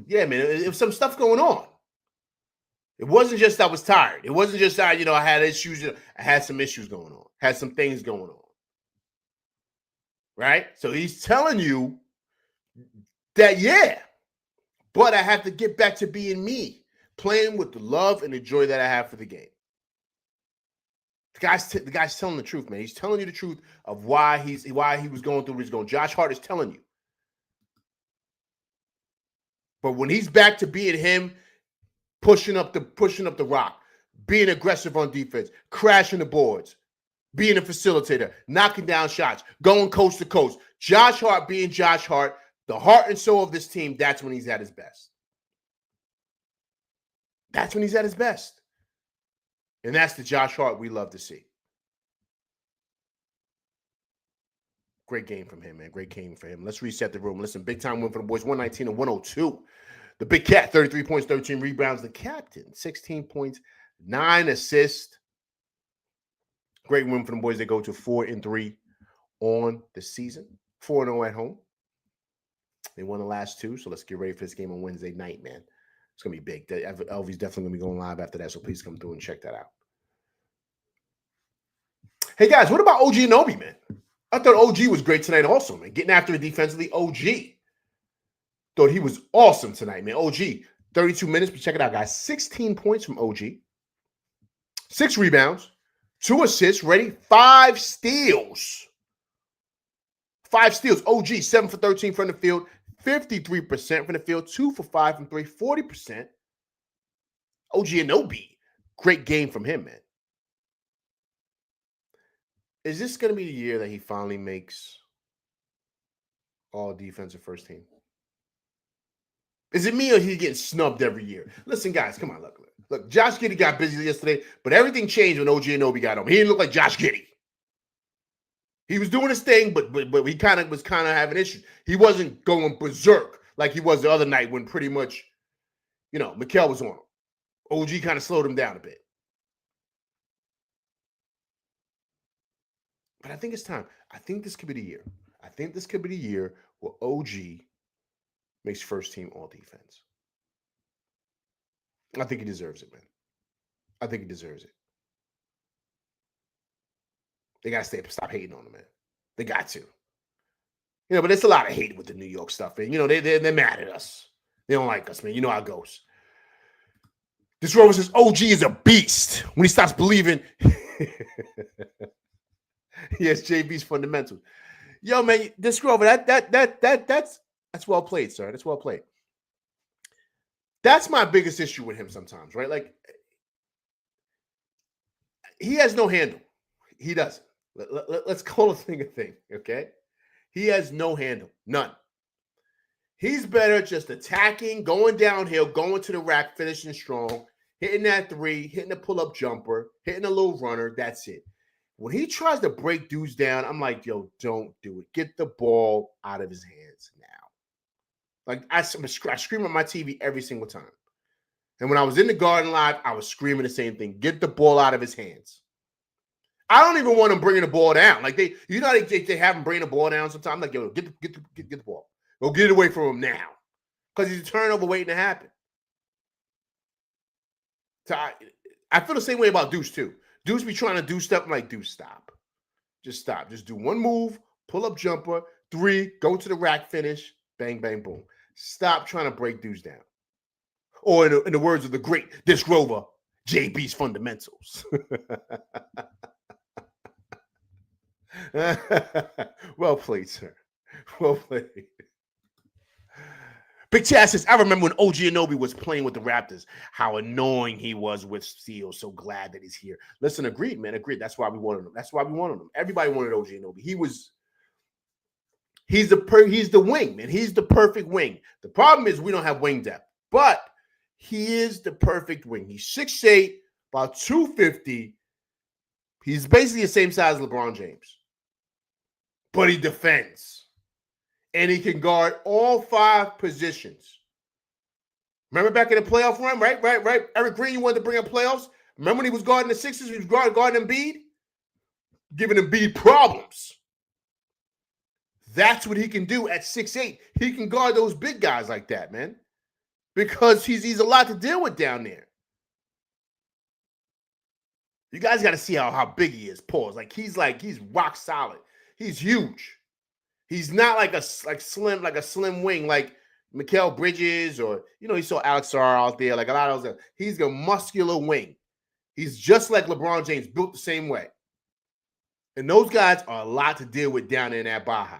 yeah, man, there was some stuff going on. It wasn't just I was tired. It wasn't just I had issues. I had some issues going on. Had some things going on. Right? So he's telling you that, yeah, but I have to get back to being me, playing with the love and the joy that I have for the game. The guy's telling the truth, man. He's telling you the truth of why he was going through what he's going. Josh Hart is telling you. But when he's back to being him, pushing up the rock, being aggressive on defense, crashing the boards, being a facilitator, knocking down shots, going coast to coast. Josh Hart being Josh Hart, the heart and soul of this team, that's when he's at his best. That's when he's at his best. And that's the Josh Hart we love to see. Great game from him, man. Great game for him. Let's reset the room. Listen, big time win for the boys, 119-102. The Big Cat, 33 points, 13 rebounds. The captain, 16 points, 9 assists. Great win for the boys. They go to 4-3 on the season. 4-0 at home. They won the last two, so let's get ready for this game on Wednesday night, man. It's going to be big. LV's definitely going to be going live after that, so please come through and check that out. Hey, guys, what about OG Anunoby, man? I thought OG was great tonight also, man. Getting after it defensively, OG. Thought he was awesome tonight, man. OG, 32 minutes, but check it out, guys. 16 points from OG. 6 rebounds. 2 assists, ready? 5 steals. 5 steals. OG, 7 for 13 from the field, 53% from the field, 2 for 5 from 3, 40%. OG Anunoby, great game from him, man. Is this going to be the year that he finally makes all defensive first team? Is it me or he's getting snubbed every year? Listen, guys, come on, look. Josh Giddey got busy yesterday, but everything changed when OG Anunoby got home. He didn't look like Josh Giddey. He was doing his thing, but he was having issues. He wasn't going berserk like he was the other night when pretty much, Mikal was on him. OG kind of slowed him down a bit. But I think it's time. I think this could be the year. I think this could be the year where OG makes first team all defense. I think he deserves it, man. I think he deserves it. They got to stop hating on him, man. They got to. But it's a lot of hate with the New York stuff, man. They're mad at us. They don't like us, man. You know how it goes. This Rover says OG is a beast when he starts believing. Yes, JB's fundamentals. Yo, man, this Rover, that's well played, sir. That's well played. That's my biggest issue with him sometimes, right? Like, he has no handle. He doesn't. Let's call a thing, okay? He has no handle. None. He's better just attacking, going downhill, going to the rack, finishing strong, hitting that 3, hitting a pull-up jumper, hitting a little runner. That's it. When he tries to break dudes down, I'm like, yo, don't do it. Get the ball out of his hands now. Like, I scream at my TV every single time. And when I was in the Garden Live, I was screaming the same thing. Get the ball out of his hands. I don't even want him bringing the ball down. Like they have him bring the ball down sometimes. I'm like, yo, get the ball. Go get it away from him now. Because he's a turnover waiting to happen. So I feel the same way about Deuce, too. Deuce be trying to do stuff. I'm like, Deuce, stop. Just stop. Just do one move, pull up jumper, 3, go to the rack finish, bang, bang, boom. Stop trying to break Deuce down. Or in the words of the great Dick Rover, JB's fundamentals. Well played, sir. Well played. Big Chad says, I remember when OG Anunoby was playing with the Raptors, how annoying he was with Steele. So glad that he's here. Listen, agreed, man. Agreed. That's why we wanted him. That's why we wanted him. Everybody wanted OG Anunoby. He's the wing, man. He's the perfect wing. The problem is we don't have wing depth, but he is the perfect wing. He's 6'8", about 250. He's basically the same size as LeBron James, but he defends. And he can guard all 5 positions. Remember back in the playoff run, right? Eric Green, you wanted to bring up playoffs. Remember when he was guarding the Sixers? He was guarding Embiid? Giving Embiid problems. That's what he can do at 6'8". He can guard those big guys like that, man. Because he's a lot to deal with down there. You guys got to see how big he is, pause. He's rock solid. He's huge. He's not like a slim wing like Mikal Bridges or, you saw Alex Sarr out there, like a lot of those. He's a muscular wing. He's just like LeBron James, built the same way. And those guys are a lot to deal with down in that Baja.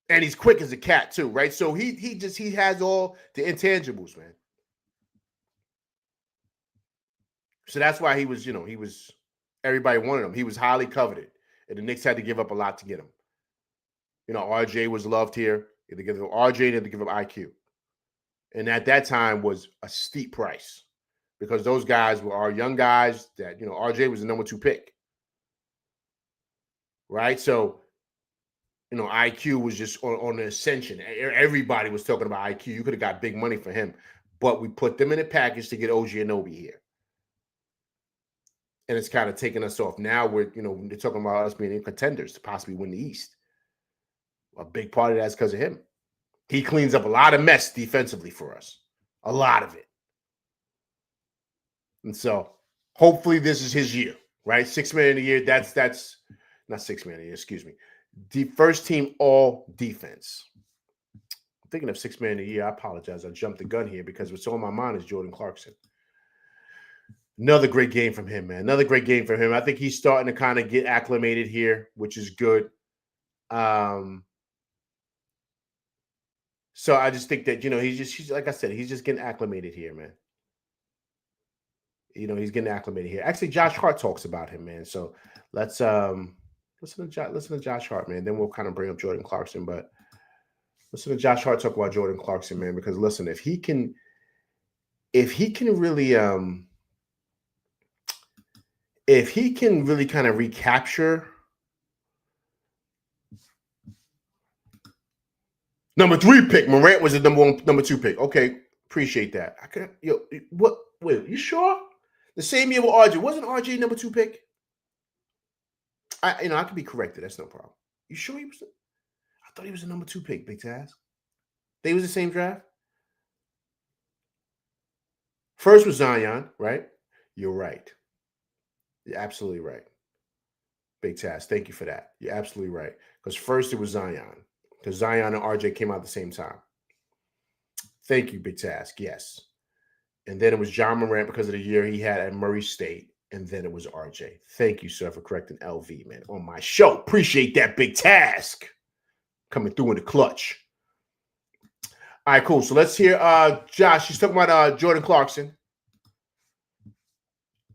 And he's quick as a cat too, right? So he has all the intangibles, man. So that's why he was, everybody wanted him. He was highly coveted. And the Knicks had to give up a lot to get him. RJ was loved here. They had to give him RJ, they had to give him IQ. And at that time was a steep price because those guys were our young guys that, RJ was the number 2 pick. Right? So, IQ was just on the ascension. Everybody was talking about IQ. You could have got big money for him. But we put them in a package to get OG Anunoby here. And it's kind of taking us off. Now they're talking about us being contenders to possibly win the East. A big part of that's because of him. He cleans up a lot of mess defensively for us. A lot of it. And so hopefully this is his year, right? 6 man of the year. That's not 6 man of the year, excuse me. The first team all defense. I'm thinking of 6 man of the year. I apologize. I jumped the gun here because what's on my mind is Jordan Clarkson. Another great game from him, man. Another great game from him. I think he's starting to kind of get acclimated here, which is good. So I just think that, he's like I said, he's just getting acclimated here, man. He's getting acclimated here. Actually, Josh Hart talks about him, man. So let's listen to Josh Hart, man. Then we'll kind of bring up Jordan Clarkson. But listen to Josh Hart talk about Jordan Clarkson, man, because listen, if he can really kind of recapture number 3 pick, Morant was the number 2 pick. Okay, appreciate that. Wait, you sure? The same year with RJ. Wasn't RJ number 2 pick? I could be corrected. That's no problem. You sure he was? I thought he was the number 2 pick, Big Taz. They was the same draft? First was Zion, right? You're right. You're absolutely right. Big Taz, thank you for that. You're absolutely right. Because first it was Zion. Because Zion and RJ came out at the same time. Thank you, Big Taz. Yes. And then it was John Morant because of the year he had at Murray State. And then it was RJ. Thank you, sir, for correcting LV, man, on my show. Appreciate that, Big Task. Coming through in the clutch. All right, cool. So let's hear Josh. He's talking about Jordan Clarkson.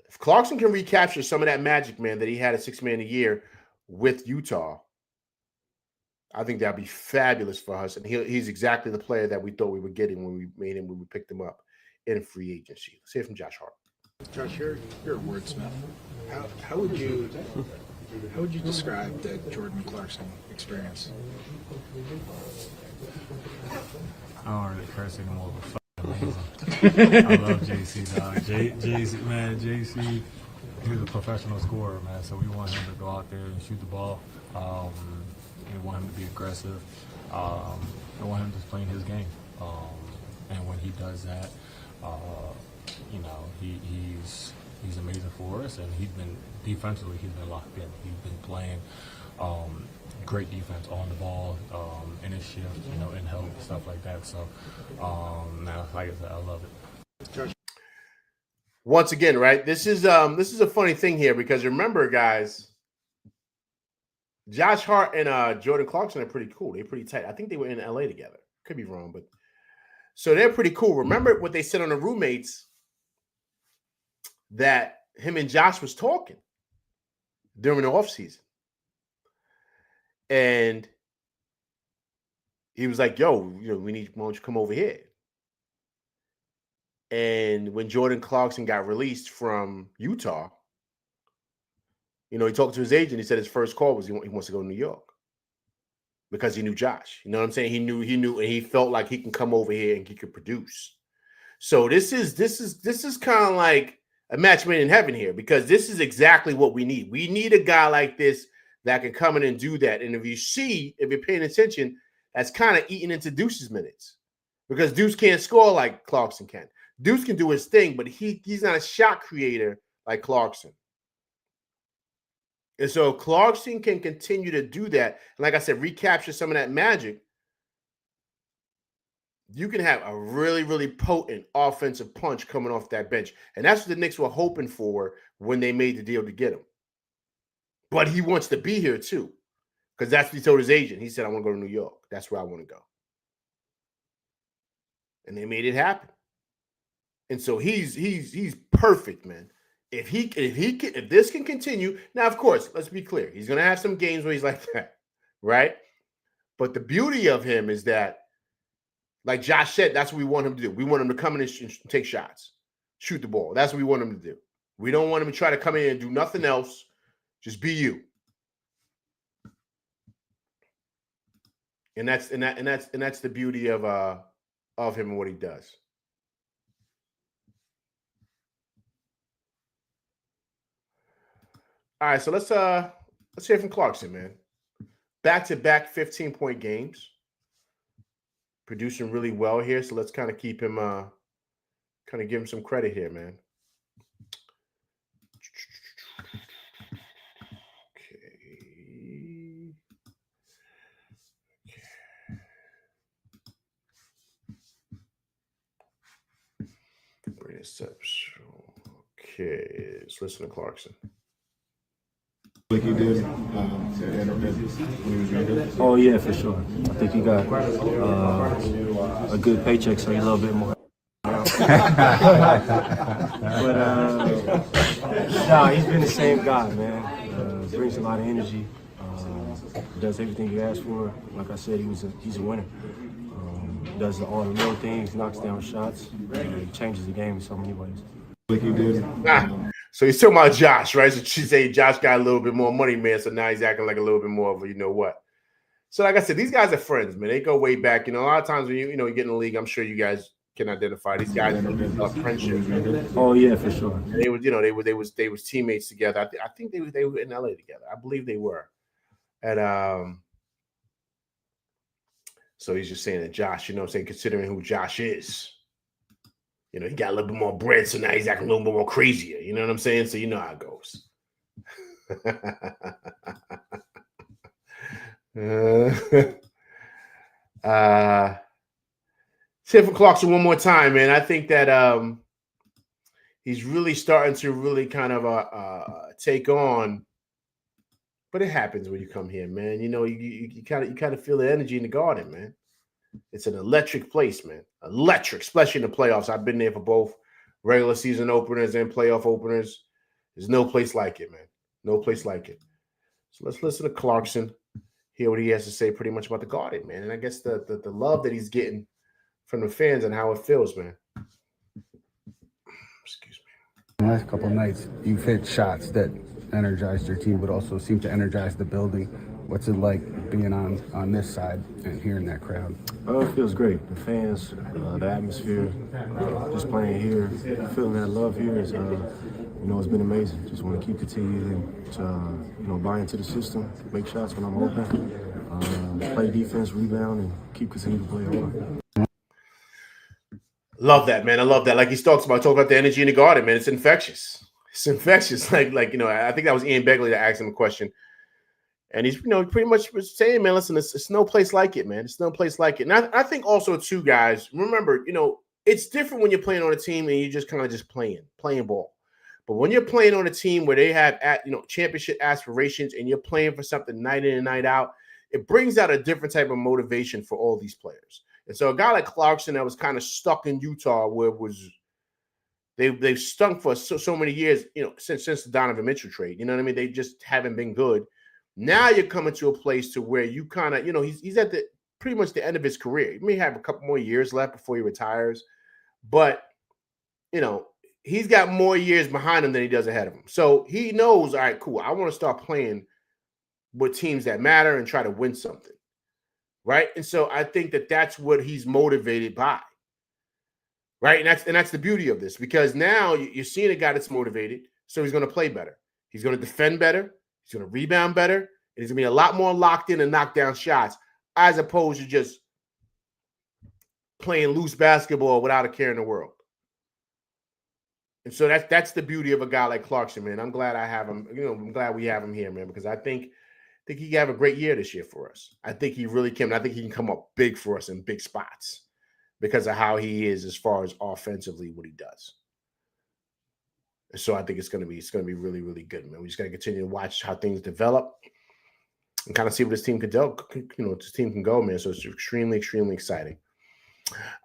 If Clarkson can recapture some of that magic, man, that he had at 6 man a year with Utah, I think that'd be fabulous for us. And he's exactly the player that we thought we were getting when we picked him up in free agency. Let's hear from Josh Hart. Josh, you're a wordsmith. How would you describe the Jordan Clarkson experience? I don't really curse anymore, but amazing. I love JC, dog. JC, man, JC, he's a professional scorer, man. So we want him to go out there and shoot the ball. We want him to be aggressive. We want him to play his game. And when he does that, you know, he's amazing for us. And he's been defensively, he's been locked in. He's been playing great defense on the ball, in his shift, you know, in help, stuff like that. So, now, like I said, I love it. Once again, right? This is a funny thing here because remember, guys, Josh Hart and Jordan Clarkson are pretty cool. They're pretty tight. I think they were in LA together. Could be wrong, but so they're pretty cool. Remember what they said on the roommates that him and Josh was talking during the offseason. And he was like, yo, you know, why don't you come over here? And when Jordan Clarkson got released from Utah, you know, he talked to his agent. He said his first call was he wants to go to New York because he knew Josh. You know what I'm saying? He knew, and he felt like he can come over here and he could produce. So this is kind of like a match made in heaven here because this is exactly what we need. We need a guy like this that can come in and do that. And if you're paying attention, that's kind of eating into Deuce's minutes because Deuce can't score like Clarkson can. Deuce can do his thing, but he's not a shot creator like Clarkson. And so Clarkson can continue to do that. And like I said, recapture some of that magic. You can have a really, really potent offensive punch coming off that bench. And that's what the Knicks were hoping for when they made the deal to get him. But he wants to be here too, because that's what he told his agent. He said, I want to go to New York. That's where I want to go. And they made it happen. And so he's perfect, man. If this can continue, now of course, let's be clear, he's gonna have some games where he's like that, right? But the beauty of him is that, like Josh said, that's what we want him to do. We want him to come in and take shots, shoot the ball. That's what we want him to do. We don't want him to try to come in and do nothing else. Just be you. And that's the beauty of him and what he does. All right, so let's hear from Clarkson, man. Back-to-back 15-point games. Producing really well here, so let's kind of keep him kind of give him some credit here, man. Bring this up. Okay, let's listen to Clarkson. Like he did when he was younger? Oh yeah, for sure. I think he got a good paycheck, so he's a little bit more. But nah, he's been the same guy, man. Brings a lot of energy. Does everything you ask for. Like I said, he's a winner. Does all the little things, knocks down shots, he changes the game in so many ways. Like he did. So he's talking about Josh, right? So she say Josh got a little bit more money, man. So now he's acting like a little bit more of a, you know what? So like I said, these guys are friends, man. They go way back. You know, a lot of times when you get in the league, I'm sure you guys can identify these guys have friendship. Oh yeah, for sure. And they was teammates together. I think they were in LA together. I believe they were. And so he's just saying that Josh, you know what I'm saying, considering who Josh is. You know, he got a little bit more bread, so now he's acting a little bit more crazier. You know what I'm saying? So you know how it goes. Say for Clarkson one more time, man. I think that he's really starting to really kind of take on. But it happens when you come here, man. You know, you kind of feel the energy in the Garden, man. It's an electric place, man. Electric, especially in the playoffs. I've been there for both regular season openers and playoff openers. There's no place like it, man. No place like it. So let's listen to Clarkson, hear what he has to say pretty much about the Garden, man. And I guess the love that he's getting from the fans and how it feels, man. Excuse me. The last couple of nights, you've hit shots that energized your team, but also seem to energize the building. What's it like being on this side and hearing that crowd? It feels great. The fans, the atmosphere, just playing here, feeling that love here is, it's been amazing. Just want to keep continuing to, buy into the system, make shots when I'm open, play defense, rebound, and keep continuing to play hard. Love that, man. I love that. Like he talks about the energy in the garden, man. It's infectious. It's infectious. Like I think that was Ian Begley that asked him a question. And he's, pretty much was saying, man, listen, it's no place like it, man. It's no place like it. And I think also, too, guys, remember, it's different when you're playing on a team and you're just kind of just playing ball. But when you're playing on a team where they have, championship aspirations and you're playing for something night in and night out, it brings out a different type of motivation for all these players. And so a guy like Clarkson that was kind of stuck in Utah where it was they've stunk for so many years, since the Donovan Mitchell trade. You know what I mean? They just haven't been good. Now you're coming to a place to where you kind of, he's at the pretty much the end of his career. He may have a couple more years left before he retires, but he's got more years behind him than he does ahead of him. So he knows, all right, cool. I want to start playing with teams that matter and try to win something, right? And so I think that's what he's motivated by, right? And that's the beauty of this, because now you're seeing a guy that's motivated, so he's going to play better. He's going to defend better. He's going to rebound better, and he's going to be a lot more locked in and knock down shots, as opposed to just playing loose basketball without a care in the world. And so that's the beauty of a guy like Clarkson, man. I'm glad I have him. I'm glad we have him here, man, because I think he can have a great year this year for us. I think he really can. I think he can come up big for us in big spots because of how he is as far as offensively what he does. So I think it's going to be really, really good, man. We just got to continue to watch how things develop and kind of see where this team can do. This team can go, man. So it's extremely, extremely exciting.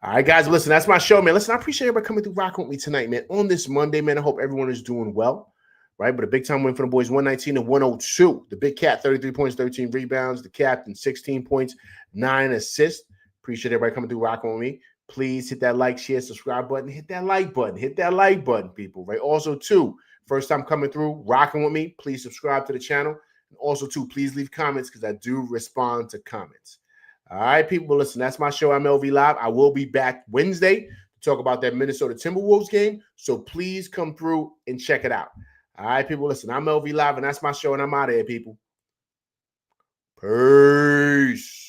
All right, guys, listen, that's my show, man. Listen, I appreciate everybody coming through rocking with me tonight, man. On this Monday, man, I hope everyone is doing well, right? But a big time win for the boys, 119-102. The Big Cat, 33 points, 13 rebounds. The Captain, 16 points, 9 assists. Appreciate everybody coming through rocking with me. Please hit that like, share, subscribe button. Hit that like button. Hit that like button, people, right? Also, too, first time coming through, rocking with me, please subscribe to the channel. And also, too, please leave comments because I do respond to comments. All right, people, listen, that's my show. I'm LV Live. I will be back Wednesday to talk about that Minnesota Timberwolves game. So please come through and check it out. All right, people, listen, I'm LV Live, and that's my show, and I'm out of here, people. Peace.